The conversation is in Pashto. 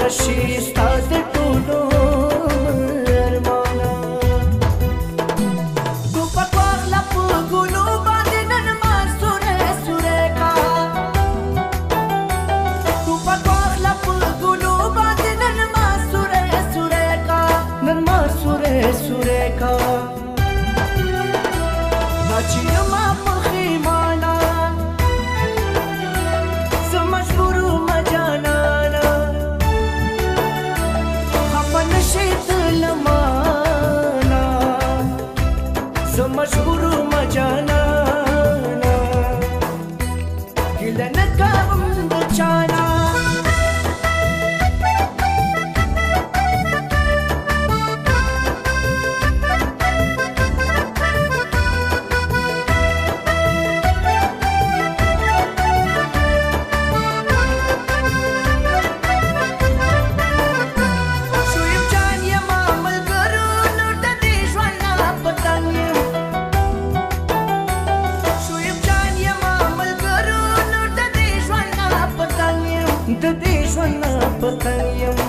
راشي ستا د ټولو ارمانه ټوپک واخله په ګلو باندې نن ما سوری سوری کا ټوپک واخله په ګلو باندې نن ما سوری سوری کا نن ما سوری سوری کا دا چې یما پښیمانه زه مجبور وم جانانه خفه نشې ته له مانه زه مجبور وم جانانه ګیله نه کوم د چانه د دې ژوند پتنګ یم